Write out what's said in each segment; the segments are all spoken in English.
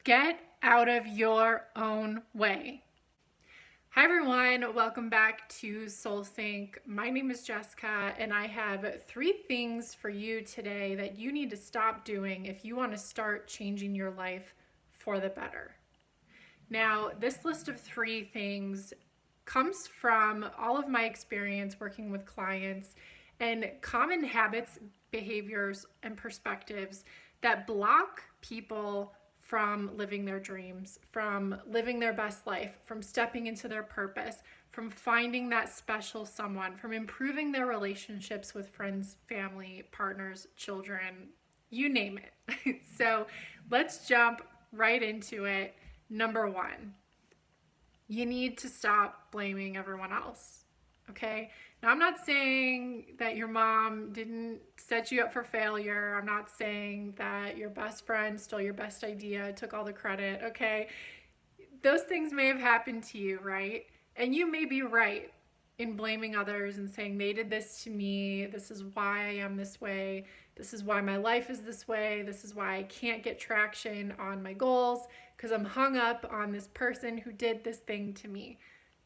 Get out of your own way. Hi everyone, welcome back to Soul Sync. My name is Jessica and I have 3 things for you today that you need to stop doing if you want to start changing your life for the better. Now, this list of 3 things comes from all of my experience working with clients and common habits, behaviors, and perspectives that block people from living their dreams, from living their best life, from stepping into their purpose, from finding that special someone, from improving their relationships with friends, family, partners, children, you name it. So let's jump right into it. Number 1, you need to stop blaming everyone else. Okay? Now, I'm not saying that your mom didn't set you up for failure. I'm not saying that your best friend stole your best idea, took all the credit. Okay? Those things may have happened to you, right? And you may be right in blaming others and saying they did this to me. This is why I am this way. This is why my life is this way. This is why I can't get traction on my goals because I'm hung up on this person who did this thing to me.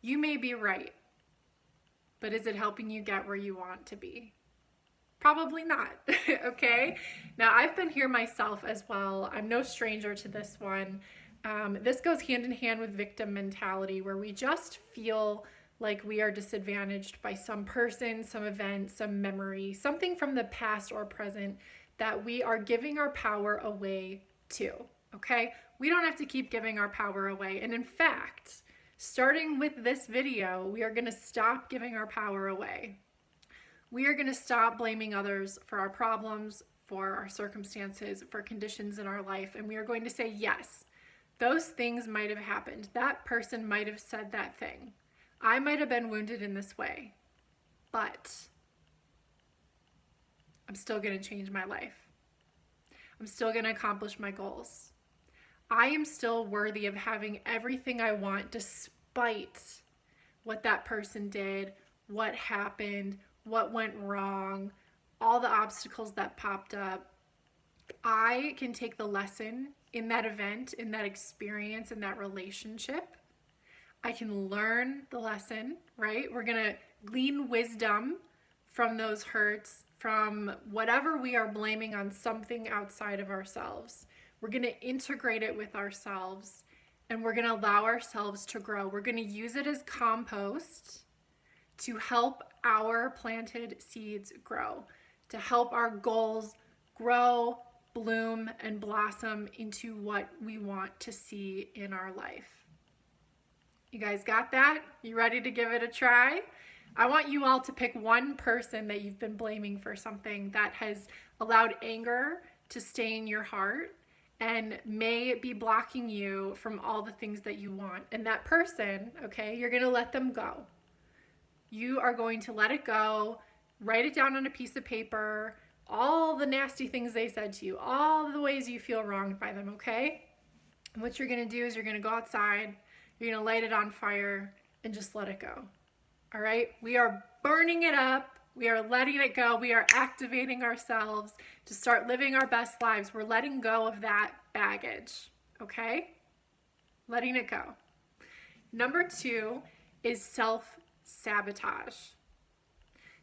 You may be right. But is it helping you get where you want to be? Probably not, okay? Now, I've been here myself as well. I'm no stranger to this one. This goes hand in hand with victim mentality, where we just feel like we are disadvantaged by some person, some event, some memory, something from the past or present that we are giving our power away to, okay? We don't have to keep giving our power away. And in fact, starting with this video, we are going to stop giving our power away. We are going to stop blaming others for our problems, for our circumstances, for conditions in our life, and we are going to say, yes, those things might have happened. That person might have said that thing. I might have been wounded in this way, but I'm still going to change my life. I'm still going to accomplish my goals. I am still worthy of having everything I want despite what that person did, what happened, what went wrong, all the obstacles that popped up. I can take the lesson in that event, in that experience, in that relationship. I can learn the lesson, right? We're going to glean wisdom from those hurts, from whatever we are blaming on something outside of ourselves. We're going to integrate it with ourselves and we're going to allow ourselves to grow. We're going to use it as compost to help our planted seeds grow, to help our goals grow, bloom, and blossom into what we want to see in our life. You guys got that? You ready to give it a try? I want you all to pick one person that you've been blaming for something that has allowed anger to stay in your heart and may be blocking you from all the things that you want. And that person, okay, you're going to let them go. You are going to let it go, write it down on a piece of paper, all the nasty things they said to you, all the ways you feel wronged by them, okay? And what you're going to do is you're going to go outside, you're going to light it on fire, and just let it go. All right? We are burning it up. We are letting it go. We are activating ourselves to start living our best lives. We're letting go of that baggage, okay? Letting it go. Number 2 is self-sabotage.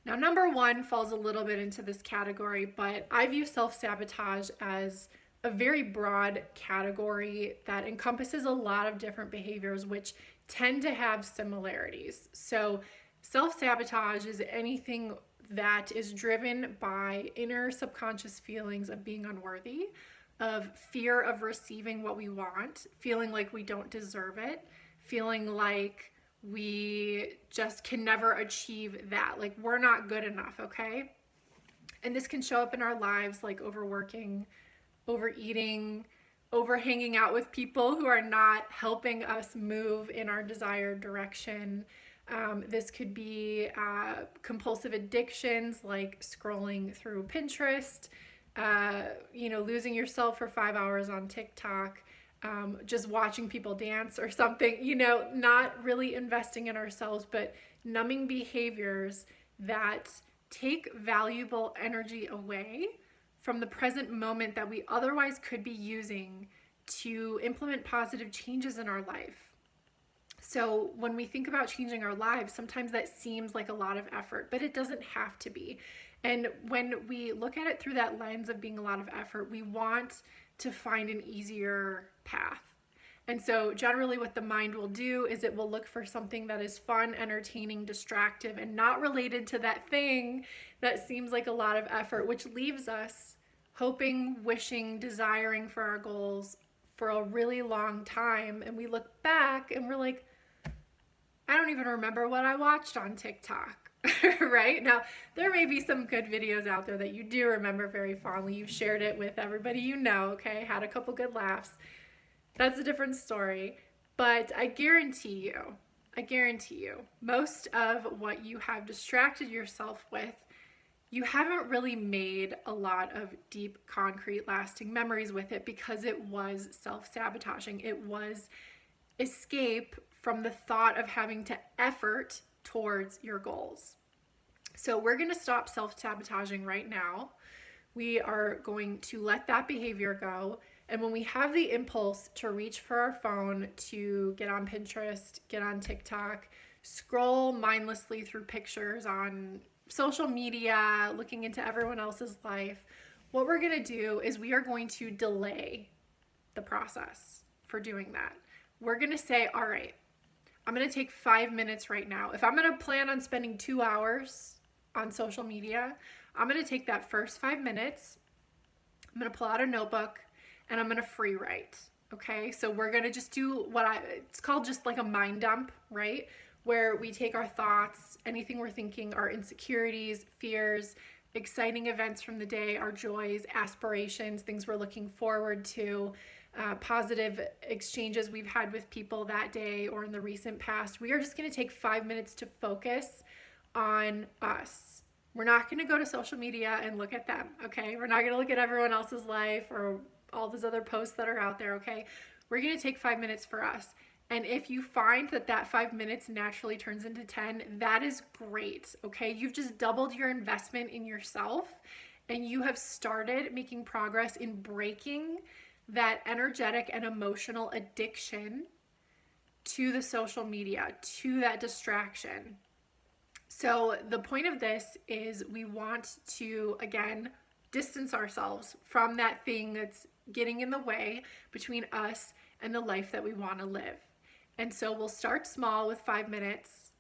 Now, number 1 falls a little bit into this category, but I view self-sabotage as a very broad category that encompasses a lot of different behaviors which tend to have similarities. So self-sabotage is anything that is driven by inner subconscious feelings of being unworthy, of fear of receiving what we want, feeling like we don't deserve it, feeling like we just can never achieve that, like we're not good enough, okay? And this can show up in our lives like overworking, overeating, over hanging out with people who are not helping us move in our desired direction. This could be compulsive addictions like scrolling through Pinterest, losing yourself for 5 hours on TikTok, just watching people dance or something, not really investing in ourselves, but numbing behaviors that take valuable energy away from the present moment that we otherwise could be using to implement positive changes in our life. So when we think about changing our lives, sometimes that seems like a lot of effort, but it doesn't have to be. And when we look at it through that lens of being a lot of effort, we want to find an easier path. And so generally what the mind will do is it will look for something that is fun, entertaining, distractive, and not related to that thing that seems like a lot of effort, which leaves us hoping, wishing, desiring for our goals for a really long time. And we look back and we're like, I don't even remember what I watched on TikTok. Right? Now, there may be some good videos out there that you do remember very fondly. You've shared it with everybody you know, okay? Had a couple good laughs. That's a different story. But I guarantee you, most of what you have distracted yourself with, you haven't really made a lot of deep, concrete, lasting memories with it because it was self-sabotaging. It was escape from the thought of having to effort towards your goals. So we're going to stop self-sabotaging right now. We are going to let that behavior go. And when we have the impulse to reach for our phone, to get on Pinterest, get on TikTok, scroll mindlessly through pictures on social media, looking into everyone else's life, what we're going to do is we are going to delay the process for doing that. We're going to say, all right, I'm going to take 5 minutes right now. If I'm going to plan on spending 2 hours on social media, I'm going to take that first 5 minutes. I'm going to pull out a notebook and I'm going to free write. Okay. So we're going to just do it's called just like a mind dump, right? Where we take our thoughts, anything we're thinking, our insecurities, fears, exciting events from the day, our joys, aspirations, things we're looking forward to, positive exchanges we've had with people that day or in the recent past. We are just going to take 5 minutes to focus on us. We're not going to go to social media and look at them, okay? We're not going to look at everyone else's life or all those other posts that are out there, okay? We're going to take 5 minutes for us. And if you find that 5 minutes naturally turns into 10, that is great, okay? You've just doubled your investment in yourself and you have started making progress in breaking that energetic and emotional addiction to the social media, to that distraction. So the point of this is we want to, again, distance ourselves from that thing that's getting in the way between us and the life that we want to live. And so we'll start small with 5 minutes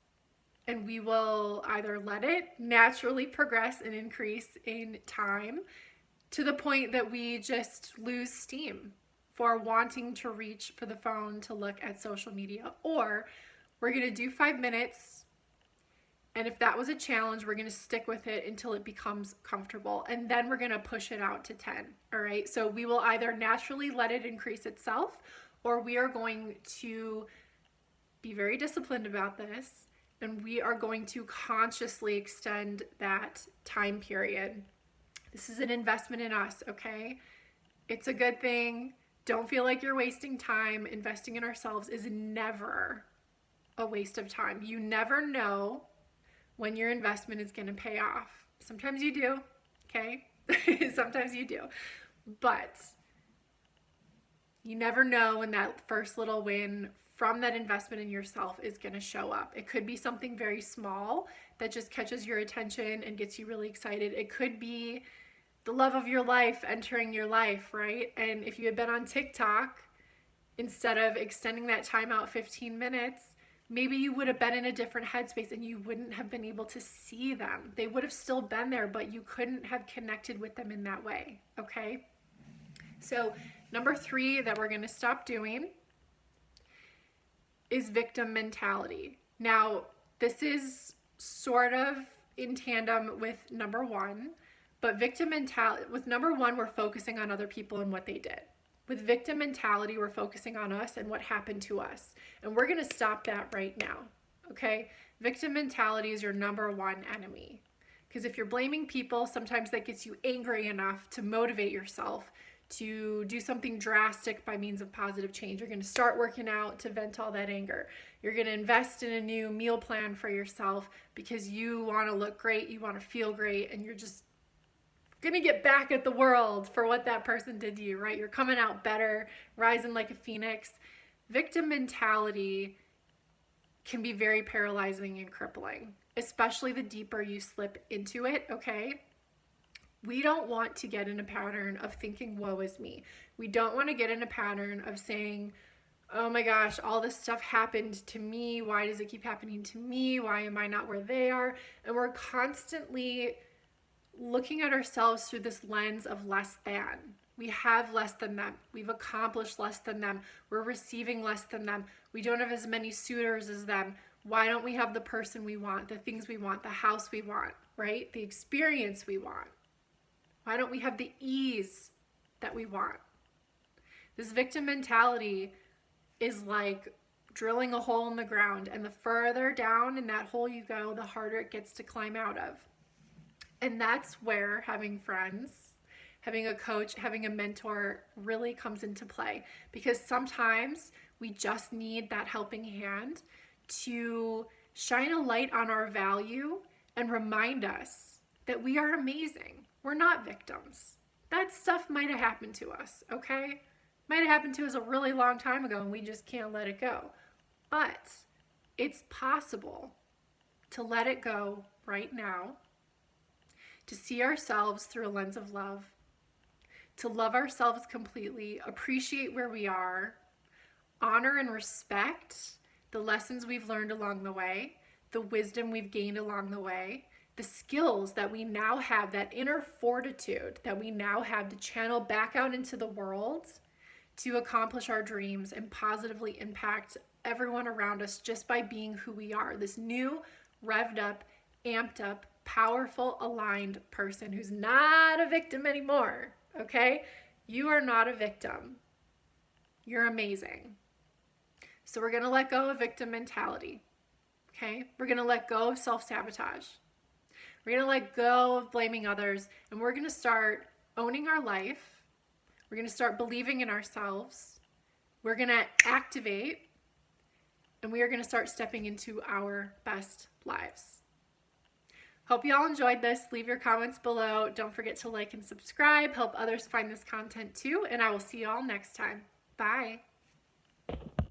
and we will either let it naturally progress and increase in time to the point that we just lose steam for wanting to reach for the phone to look at social media, or we're going to do 5 minutes. And if that was a challenge, we're going to stick with it until it becomes comfortable. And then we're going to push it out to 10. All right. So we will either naturally let it increase itself, or we are going to be very disciplined about this. And we are going to consciously extend that time period. This is an investment in us. Okay. It's a good thing. Don't feel like you're wasting time. Investing in ourselves is never a waste of time. You never know when your investment is going to pay off. Sometimes you do, okay? Sometimes you do. But you never know when that first little win from that investment in yourself is going to show up. It could be something very small that just catches your attention and gets you really excited. It could be the love of your life entering your life, right? And if you had been on TikTok, instead of extending that time out 15 minutes, maybe you would have been in a different headspace and you wouldn't have been able to see them. They would have still been there, but you couldn't have connected with them in that way, okay? So number 3 that we're going to stop doing is victim mentality. Now, this is sort of in tandem with number 1, but victim mentality, with number 1, we're focusing on other people and what they did. With victim mentality, we're focusing on us and what happened to us. And we're going to stop that right now, okay? Victim mentality is your number 1 enemy. Because if you're blaming people, sometimes that gets you angry enough to motivate yourself to do something drastic by means of positive change. You're going to start working out to vent all that anger. You're going to invest in a new meal plan for yourself because you want to look great, you want to feel great, and you're just gonna get back at the world for what that person did to you, right? You're coming out better, rising like a phoenix. Victim mentality can be very paralyzing and crippling, especially the deeper you slip into it, okay? We don't want to get in a pattern of thinking, woe is me. We don't want to get in a pattern of saying, oh my gosh, all this stuff happened to me. Why does it keep happening to me? Why am I not where they are? And we're constantly looking at ourselves through this lens of less than. We have less than them. We've accomplished less than them. We're receiving less than them. We don't have as many suitors as them. Why don't we have the person we want, the things we want, the house we want, right? The experience we want. Why don't we have the ease that we want? This victim mentality is like drilling a hole in the ground, and the further down in that hole you go, the harder it gets to climb out of. And that's where having friends, having a coach, having a mentor really comes into play, because sometimes we just need that helping hand to shine a light on our value and remind us that we are amazing. We're not victims. That stuff might have happened to us, okay? Might have happened to us a really long time ago and we just can't let it go. But it's possible to let it go right now, to see ourselves through a lens of love, to love ourselves completely, appreciate where we are, honor and respect the lessons we've learned along the way, the wisdom we've gained along the way, the skills that we now have, that inner fortitude that we now have to channel back out into the world to accomplish our dreams and positively impact everyone around us just by being who we are. This new, revved up, amped up, powerful, aligned person who's not a victim anymore, okay? You are not a victim. You're amazing. So we're gonna let go of victim mentality, okay? We're gonna let go of self-sabotage. We're gonna let go of blaming others, and we're gonna start owning our life. We're gonna start believing in ourselves. We're gonna activate, and we are gonna start stepping into our best lives. Hope you all enjoyed this. Leave your comments below. Don't forget to like and subscribe. Help others find this content too, and I will see you all next time. Bye.